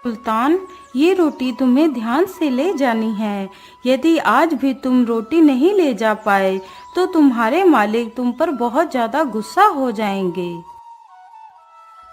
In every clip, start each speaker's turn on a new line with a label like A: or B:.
A: सुल्तान, ये रोटी तुम्हें ध्यान से ले जानी है। यदि आज भी तुम रोटी नहीं ले जा पाए तो तुम्हारे मालिक तुम पर बहुत ज़्यादा गुस्सा हो जाएंगे।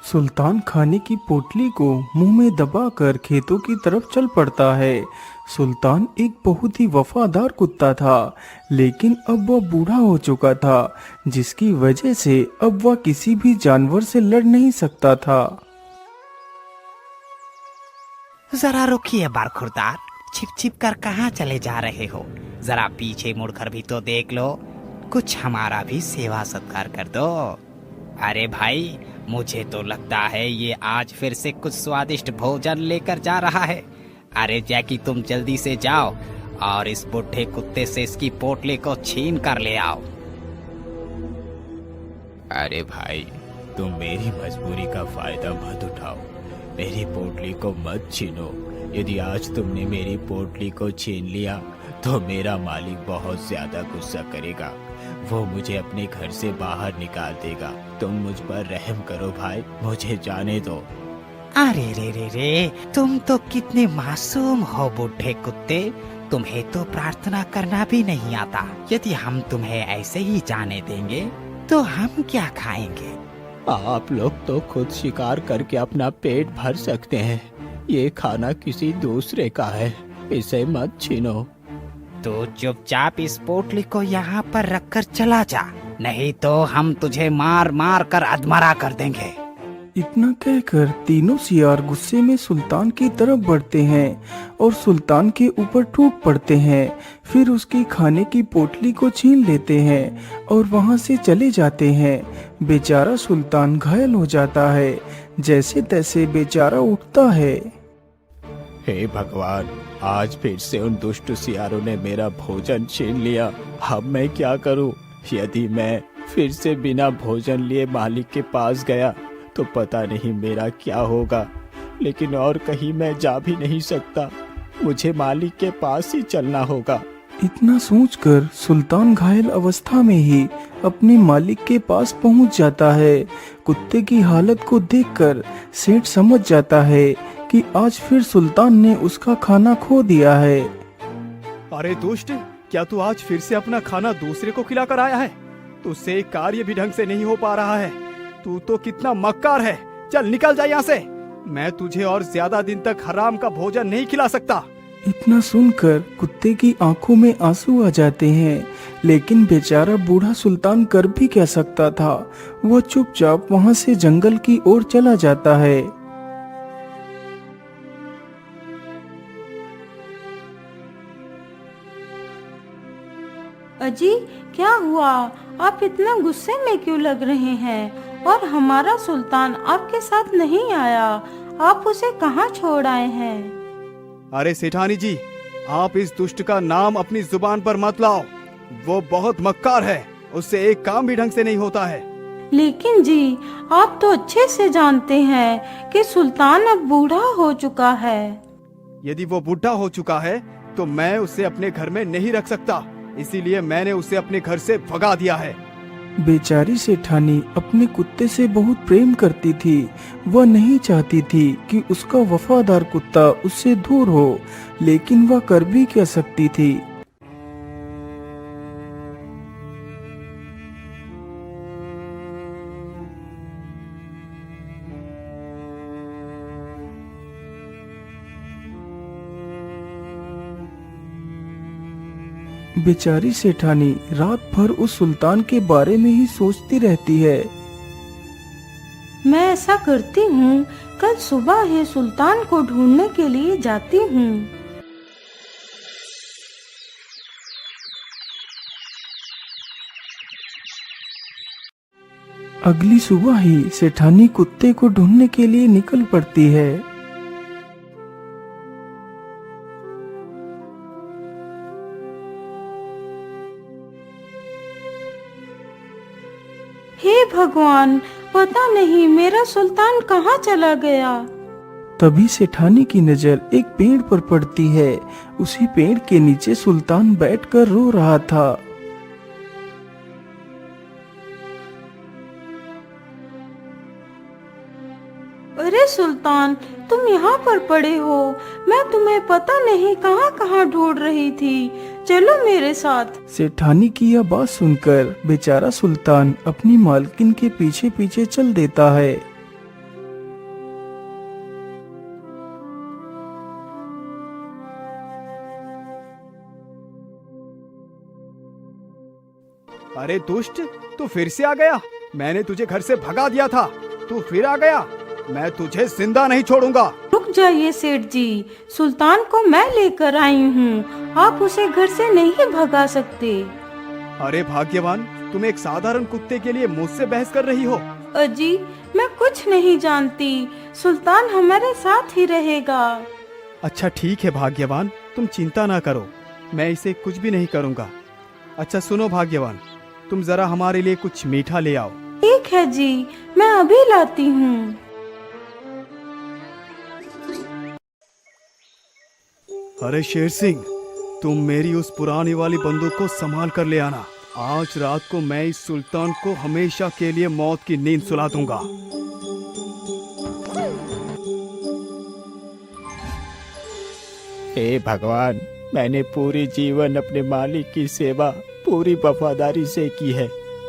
B: सुल्तान खाने की पोटली को मुंह में दबाकर खेतों की तरफ चल पड़ता है। सुल्तान एक बहुत ही वफादार कुत्ता था, लेकिन अब वह बूढ़ा हो चुका था, जिसकी वजह से अब वह किसी भी जानवर से लड़ नहीं सकता था।
C: जरा रुकिए बरखुरदार, छिप छिप कर कहाँ चले जा रहे हो? जरा पीछे मुड़कर भी तो देख लो, कुछ हमारा भी सेवा सत्कार कर दो। अरे भाई, मुझे तो लगता है ये आज फिर से कुछ स्वादिष्ट भोजन लेकर जा रहा है। अरे जैकी, तुम जल्दी से जाओ और इस बुढ़े कुत्ते से इसकी पोटली को छीन कर ले आओ।
D: अरे भाई, तुम मेरी मजबूरी का फायदा मत उठाओ, मेरी पोटली को मत छीनो। यदि आज तुमने मेरी पोटली को छीन लिया तो मेरा मालिक बहुत ज्यादा गुस्सा करेगा, वो मुझे अपने घर से बाहर निकाल देगा। तुम मुझ पर रहम करो भाई, मुझे जाने दो।
C: अरे रे रे रे, तुम तो कितने मासूम हो बुढ़े कुत्ते, तुम्हें तो प्रार्थना करना भी नहीं आता। यदि हम तुम्हें ऐसे ही जाने देंगे तो हम क्या खाएंगे?
D: आप लोग तो खुद शिकार करके अपना पेट भर सकते हैं, ये खाना किसी दूसरे का है, इसे मत छीनो।
C: तो चुपचाप इस पोटली को यहाँ पर रखकर चला जा, नहीं तो हम तुझे मार मार कर अधमरा कर देंगे।
B: इतना कहकर तीनों सियार गुस्से में सुल्तान की तरफ बढ़ते हैं और सुल्तान के ऊपर टूट पड़ते हैं। फिर उसकी खाने की पोटली को छीन लेते हैं और वहां से चले जाते हैं। बेचारा सुल्तान घायल हो जाता है। जैसे तैसे बेचारा उठता है।
D: हे भगवान, आज फिर से उन दुष्ट सियारों ने मेरा भोजन छीन लिया। अब मैं क्या करूं? यदि मैं फिर से बिना भोजन लिए मालिक के पास गया तो पता नहीं मेरा क्या होगा, लेकिन और कहीं मैं जा भी नहीं सकता, मुझे मालिक के पास ही चलना होगा।
B: इतना सोचकर सुल्तान घायल अवस्था में ही अपने मालिक के पास पहुंच जाता है। कुत्ते की हालत को देखकर सेठ समझ जाता है कि आज फिर सुल्तान ने उसका खाना खो दिया है।
E: अरे दुष्ट, क्या तू आज फिर से अपना खाना दूसरे को खिलाकर आया है? तुझसे कार्य भी ढंग से नहीं हो पा रहा है। तू तो कितना मक्कार है। चल निकल जा यहाँ से। मैं तुझे और ज्यादा दिन तक हराम का भोजन नहीं खिला सकता।
B: इतना सुनकर कुत्ते की आंखों में आंसू आ जाते हैं, लेकिन बेचारा बूढ़ा सुल्तान कर भी क्या सकता था। वो चुपचाप वहां से जंगल की ओर चला जाता है।
A: अजी, क्या हुआ? आप इतना गुस्से में क्यों लग रहे हैं? और हमारा सुल्तान आपके साथ नहीं आया, आप उसे कहाँ छोड़ आए हैं?
E: अरे सेठानी जी, आप इस दुष्ट का नाम अपनी जुबान पर मत लाओ। वो बहुत मक्कार है, उससे एक काम भी ढंग से नहीं होता है।
A: लेकिन जी, आप तो अच्छे से जानते हैं कि सुल्तान अब बूढ़ा हो चुका है।
E: यदि वो बूढ़ा हो चुका है तो मैं उसे अपने घर में नहीं रख सकता, इसीलिए मैंने उसे अपने घर से भगा दिया है।
B: बेचारी सेठानी अपने कुत्ते से बहुत प्रेम करती थी। वह नहीं चाहती थी कि उसका वफादार कुत्ता उससे दूर हो, लेकिन वह कर भी क्या सकती थी। बेचारी सेठानी रात भर उस सुल्तान के बारे में ही सोचती रहती है।
A: मैं ऐसा करती हूँ, कल सुबह ही सुल्तान को ढूंढने के लिए जाती हूँ।
B: अगली सुबह ही सेठानी कुत्ते को ढूंढने के लिए निकल पड़ती है।
A: हे भगवान, पता नहीं मेरा सुल्तान कहाँ चला गया।
B: तभी सेठानी की नजर एक पेड़ पर पड़ती है। उसी पेड़ के नीचे सुल्तान बैठकर रो रहा था।
A: अरे सुल्तान, तुम यहाँ पर पड़े हो। मैं तुम्हें पता नहीं कहाँ कहाँ ढूंढ रही थी। चलो मेरे साथ।
B: सेठानी की यह बात सुनकर बेचारा सुल्तान अपनी मालकिन के पीछे पीछे चल देता है।
E: अरे दुष्ट, तू फिर से आ गया। मैंने तुझे घर से भगा दिया था, तू फिर आ गया। मैं तुझे जिंदा नहीं छोड़ूंगा।
A: रुक जाइए सेठ जी, सुल्तान को मैं लेकर आई हूँ। आप उसे घर से नहीं भगा सकते।
E: अरे भाग्यवान, तुम एक साधारण कुत्ते के लिए मुझसे बहस कर रही हो।
A: अजी, मैं कुछ नहीं जानती। सुल्तान हमारे साथ ही रहेगा।
E: अच्छा ठीक है भाग्यवान, तुम चिंता ना करो, मैं इसे कुछ भी नहीं करूंगा। अच्छा सुनो भाग्यवान, तुम जरा हमारे लिए कुछ मीठा ले आओ।
A: ठीक है जी, मैं अभी लाती हूँ।
E: अरे शेर सिंह, तुम मेरी उस पुरानी वाली बंदूक को संभाल कर ले आना। आज रात को मैं इस सुल्तान को हमेशा के लिए मौत की नींद सुला दूंगा।
D: हे भगवान, मैंने पूरी जीवन अपने मालिक की सेवा पूरी वफादारी से की है।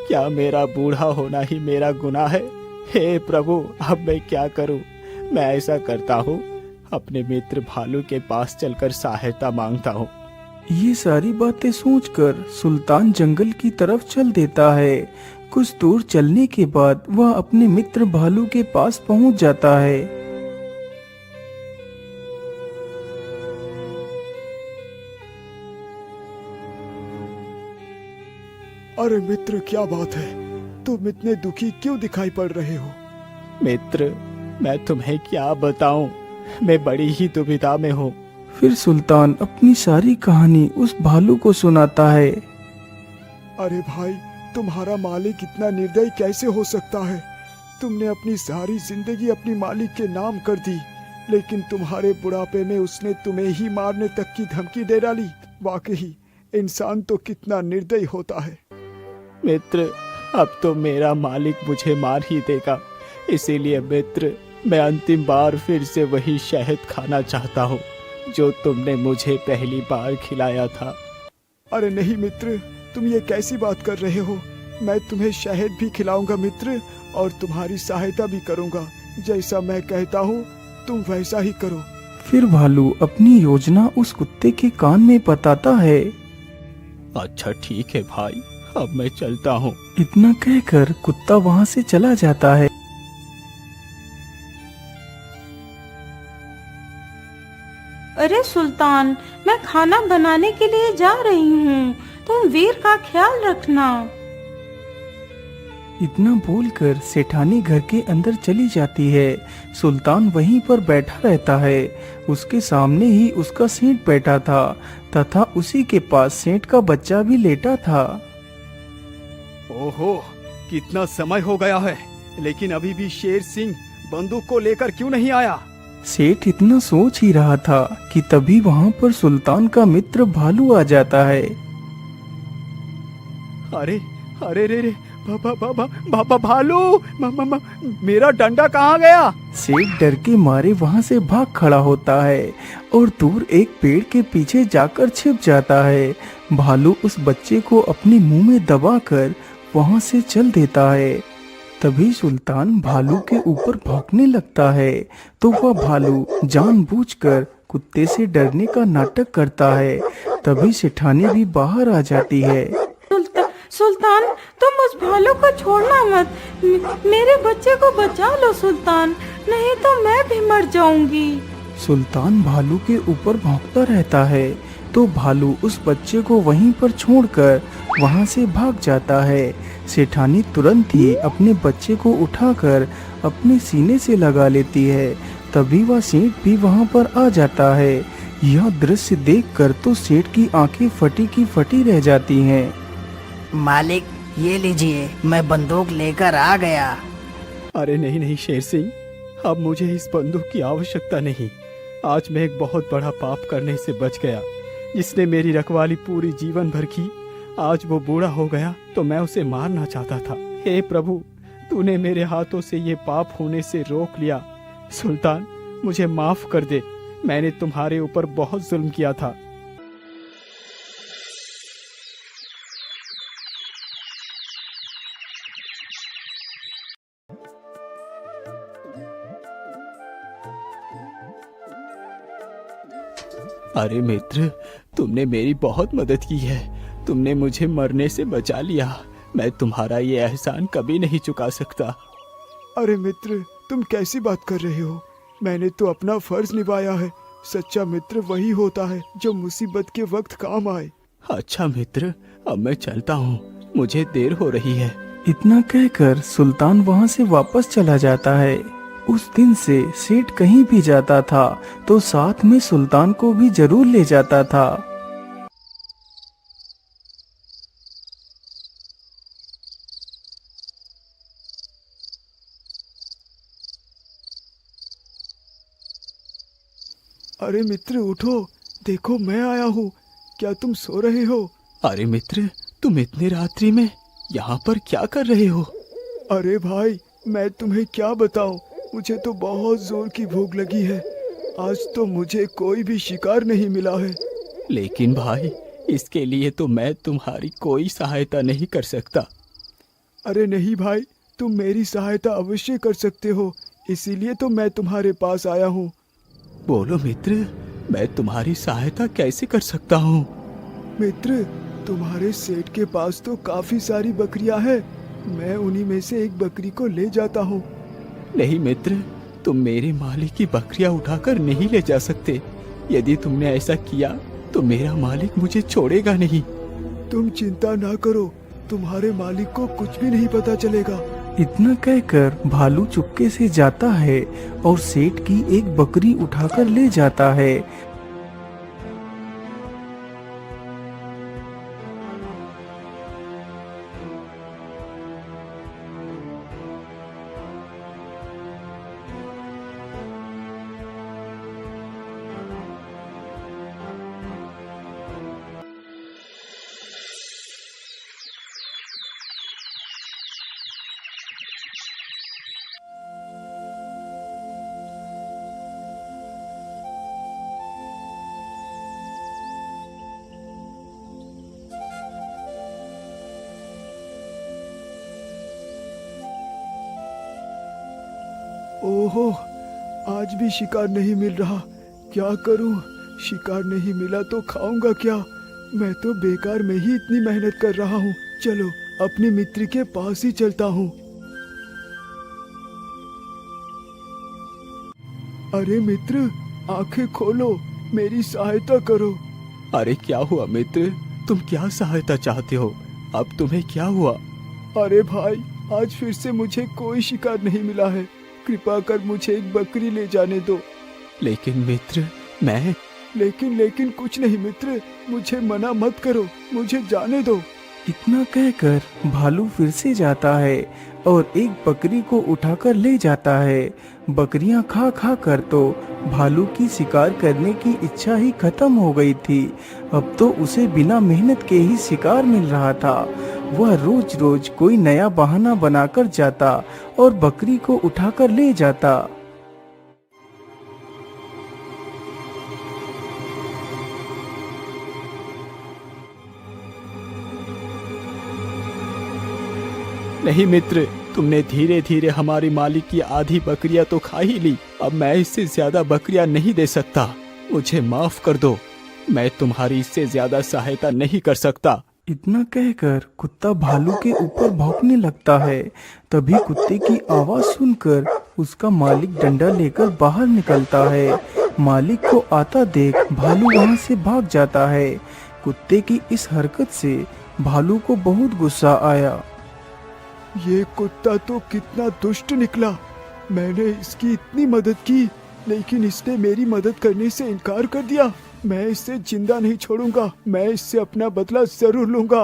D: क्या मेरा बूढ़ा होना ही मेरा गुनाह है? हे प्रभु, अब मैं क्या करूं? मैं ऐसा करता हूं, अपने मित्र भालू के पास चलकर सहायता मांगता हूं।
B: ये सारी बातें सोचकर सुल्तान जंगल की तरफ चल देता है। कुछ दूर चलने के बाद वह अपने मित्र भालू के पास पहुंच जाता है।
E: अरे मित्र, क्या बात है? तुम इतने दुखी क्यों दिखाई पड़ रहे हो?
D: मित्र, मैं तुम्हें क्या बताऊं, मैं बड़ी ही दुविधा में हूँ।
B: फिर सुल्तान अपनी सारी कहानी उस भालू को सुनाता है।
E: अरे भाई, तुम्हारा मालिक इतना निर्दयी कैसे हो सकता है? तुमने अपनी सारी जिंदगी अपनी मालिक के नाम कर दी, लेकिन तुम्हारे बुढ़ापे में उसने तुम्हें ही मारने तक की धमकी दे डाली। वाकई इंसान तो कितना निर्दयी होता है।
D: मित्र, अब तो मेरा मालिक मुझे मार ही देगा। इसीलिए मित्र, मैं अंतिम बार फिर से वही शहद खाना चाहता हूँ जो तुमने मुझे पहली बार खिलाया था।
E: अरे नहीं मित्र, तुम ये कैसी बात कर रहे हो? मैं तुम्हें शहद भी खिलाऊंगा मित्र, और तुम्हारी सहायता भी करूंगा। जैसा मैं कहता हूँ तुम वैसा ही करो।
B: फिर भालू अपनी योजना उस कुत्ते के कान में बताता है।
D: अच्छा ठीक है भाई, अब मैं चलता हूँ।
B: इतना कहकर कुत्ता वहाँ से चला जाता है।
A: अरे सुल्तान, मैं खाना बनाने के लिए जा रही हूँ। तुम वीर का ख्याल रखना।
B: इतना बोलकर सेठानी घर के अंदर चली जाती है। सुल्तान वहीं पर बैठा रहता है। उसके सामने ही उसका सेठ बैठा था तथा उसी के पास सेठ का बच्चा भी लेटा था।
E: ओहो, कितना समय हो गया है, लेकिन अभी भी शेर सिंह बंदूक को लेकर क्यों नहीं आया?
B: सेठ इतना सोच ही रहा था कि तभी वहाँ पर सुल्तान का मित्र भालू आ जाता है।
E: अरे अरे रे रे, बाबा भालू, मेरा डंडा कहाँ गया?
B: सेठ डर के मारे वहाँ से भाग खड़ा होता है और दूर एक पेड़ के पीछे जाकर छिप जाता है। भालू उस बच्चे को अपने मुंह में दबाकर वहाँ से चल देता है। तभी सुल्तान भालू के ऊपर भौंकने लगता है, तो वह भालू जानबूझकर कुत्ते से डरने का नाटक करता है। तभी सेठानी भी बाहर आ जाती है।
A: सुल्तान, तुम उस भालू को छोड़ना मत। मेरे बच्चे को बचा लो सुल्तान, नहीं तो मैं भी मर जाऊंगी।
B: सुल्तान भालू के ऊपर भौंकता रहता है, तो भालू उस बच्चे को वहीं पर छोड़कर वहां से भाग जाता है। सेठानी तुरंत ही अपने बच्चे को उठाकर अपने सीने से लगा लेती है। तभी वह सेठ भी वहां पर आ जाता है। यह दृश्य देखकर तो सेठ की आंखें फटी की फटी रह जाती हैं।
C: मालिक, ये लीजिए, मैं बंदूक लेकर आ गया।
E: अरे नहीं नहीं शेर सिंह, अब मुझे इस बंदूक की आवश्यकता नहीं। आज मैं एक बहुत बड़ा पाप करने से बच गया, जिसने मेरी रखवाली पूरी जीवन भर की। आज वो बूढ़ा हो गया तो मैं उसे मारना चाहता था। हे प्रभु, तूने मेरे हाथों से ये पाप होने से रोक लिया। सुल्तान, मुझे माफ कर दे, मैंने तुम्हारे ऊपर बहुत जुल्म किया था।
D: अरे मित्र, तुमने मेरी बहुत मदद की है। तुमने मुझे मरने से बचा लिया। मैं तुम्हारा ये एहसान कभी नहीं चुका सकता।
E: अरे मित्र, तुम कैसी बात कर रहे हो? मैंने तो अपना फर्ज निभाया है। सच्चा मित्र वही होता है जो मुसीबत के वक्त काम आए।
D: अच्छा मित्र, अब मैं चलता हूँ, मुझे देर हो रही है।
B: इतना कहकर सुल्तान वहां से वापस चला जाता है। उस दिन से सेठ कहीं भी जाता था तो साथ में सुल्तान को भी जरूर ले जाता था।
E: अरे मित्र उठो, देखो मैं आया हूँ। क्या तुम सो रहे हो?
D: अरे मित्र, तुम इतनी रात्रि में यहाँ पर क्या कर रहे हो?
E: अरे भाई, मैं तुम्हें क्या बताऊं, मुझे तो बहुत जोर की भूख लगी है। आज तो मुझे कोई भी शिकार नहीं मिला है।
D: लेकिन भाई, इसके लिए तो मैं तुम्हारी कोई सहायता नहीं कर सकता।
E: अरे नहीं भाई, तुम मेरी सहायता अवश्य कर सकते हो, इसीलिए तो मैं तुम्हारे पास आया हूँ।
D: बोलो मित्र, मैं तुम्हारी सहायता कैसे कर सकता हूँ?
E: मित्र, तुम्हारे सेठ के पास तो काफी सारी बकरियां हैं। मैं उन्हीं में से एक बकरी को ले जाता हूँ।
D: नहीं मित्र, तुम मेरे मालिक की बकरियां उठाकर नहीं ले जा सकते। यदि तुमने ऐसा किया तो मेरा मालिक मुझे छोड़ेगा नहीं।
E: तुम चिंता ना करो, तुम्हारे मालिक को कुछ भी नहीं पता चलेगा।
B: इतना कहकर भालू चुपके से जाता है और सेठ की एक बकरी उठाकर ले जाता है।
E: ओहो, आज भी शिकार नहीं मिल रहा। क्या करूं? शिकार नहीं मिला तो खाऊंगा क्या? मैं तो बेकार में ही इतनी मेहनत कर रहा हूं। चलो अपने मित्र के पास ही चलता हूं। अरे मित्र, आंखें खोलो, मेरी सहायता करो।
D: अरे क्या हुआ मित्र, तुम क्या सहायता चाहते हो? अब तुम्हें क्या हुआ?
E: अरे भाई, आज फिर से मुझे कोई शिकार नहीं मिला है। कृपा कर मुझे एक बकरी ले जाने दो।
D: लेकिन मित्र, मैं
E: लेकिन कुछ नहीं मित्र, मुझे मना मत करो, मुझे जाने दो।
B: इतना कहकर भालू फिर से जाता है और एक बकरी को उठाकर ले जाता है। बकरियां खा खा कर तो भालू की शिकार करने की इच्छा ही खत्म हो गई थी। अब तो उसे बिना मेहनत के ही शिकार मिल रहा था। वह रोज रोज कोई नया बहाना बनाकर जाता और बकरी को उठाकर ले जाता।
D: नहीं मित्र, तुमने धीरे धीरे हमारी मालिक की आधी बकरियां तो खा ही ली। अब मैं इससे ज्यादा बकरियां नहीं दे सकता। मुझे माफ कर दो, मैं तुम्हारी इससे ज्यादा सहायता नहीं कर सकता।
B: इतना कहकर कुत्ता भालू के ऊपर भौंकने लगता है। तभी कुत्ते की आवाज सुनकर उसका मालिक डंडा लेकर बाहर निकलता है। मालिक को आता देख भालू वहां से भाग जाता है। कुत्ते की इस हरकत से भालू को बहुत गुस्सा आया।
E: ये कुत्ता तो कितना दुष्ट निकला। मैंने इसकी इतनी मदद की, लेकिन इसने मेरी मदद करने से इनकार कर दिया। मैं इससे जिंदा नहीं छोड़ूंगा। मैं इससे अपना बदला जरूर लूंगा।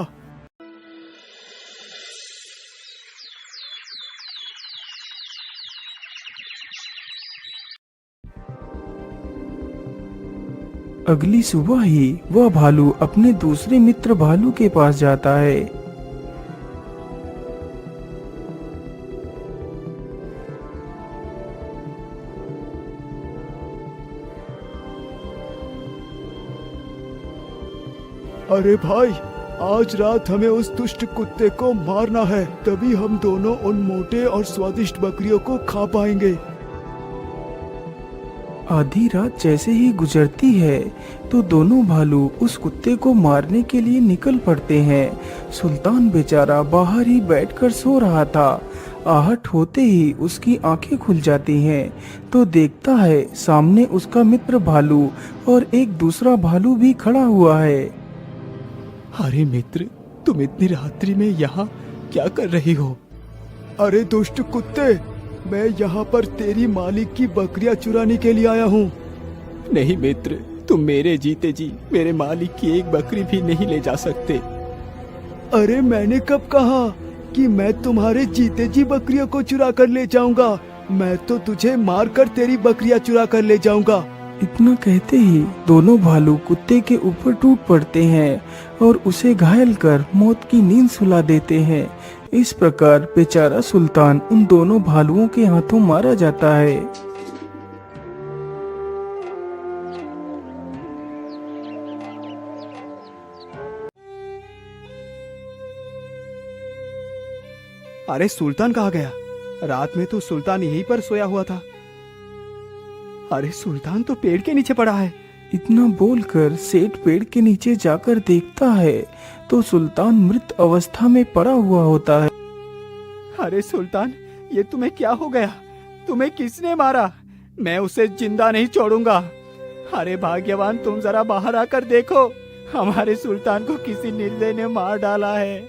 B: अगली सुबह ही वह भालू अपने दूसरे मित्र भालू के पास जाता है।
E: अरे भाई, आज रात हमें उस दुष्ट कुत्ते को मारना है, तभी हम दोनों उन मोटे और स्वादिष्ट बकरियों को खा पाएंगे।
B: आधी रात जैसे ही गुजरती है तो दोनों भालू उस कुत्ते को मारने के लिए निकल पड़ते हैं। सुल्तान बेचारा बाहर ही बैठकर सो रहा था। आहट होते ही उसकी आंखें खुल जाती हैं तो देखता है सामने उसका मित्र भालू और एक दूसरा भालू भी खड़ा हुआ है।
E: अरे मित्र, तुम इतनी रात्रि में यहाँ क्या कर रही हो? अरे दुष्ट कुत्ते, मैं यहाँ पर तेरी मालिक की बकरियां चुराने के लिए आया हूँ।
D: नहीं मित्र, तुम मेरे जीते जी मेरे मालिक की एक बकरी भी नहीं ले जा सकते।
E: अरे मैंने कब कहा कि मैं तुम्हारे जीते जी बकरियों को चुरा कर ले जाऊंगा? मैं तो तुझे मारकर तेरी बकरियां चुरा कर ले जाऊंगा।
B: इतना कहते ही दोनों भालू कुत्ते के ऊपर टूट पड़ते हैं और उसे घायल कर मौत की नींद सुला देते हैं। इस प्रकार बेचारा सुल्तान उन दोनों भालुओं के हाथों मारा जाता है।
E: अरे सुल्तान कहाँ गया? रात में तो सुल्तान यहीं पर सोया हुआ था। अरे सुल्तान तो पेड़ के नीचे पड़ा है।
B: इतना बोलकर सेठ पेड़ के नीचे जाकर देखता है तो सुल्तान मृत अवस्था में पड़ा हुआ होता है।
E: अरे सुल्तान, ये तुम्हें क्या हो गया? तुम्हें किसने मारा? मैं उसे जिंदा नहीं छोड़ूंगा। अरे भाग्यवान, तुम जरा बाहर आकर देखो, हमारे सुल्तान को किसी निर्दय ने मार डाला है।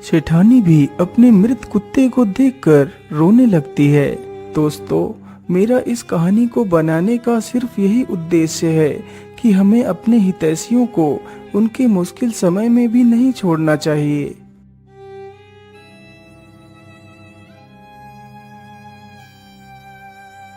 B: सेठानी भी अपने मृत कुत्ते को देखकर रोने लगती है। दोस्तों, मेरा इस कहानी को बनाने का सिर्फ यही उद्देश्य है कि हमें अपने हितैषियों को उनके मुश्किल समय में भी नहीं छोड़ना चाहिए।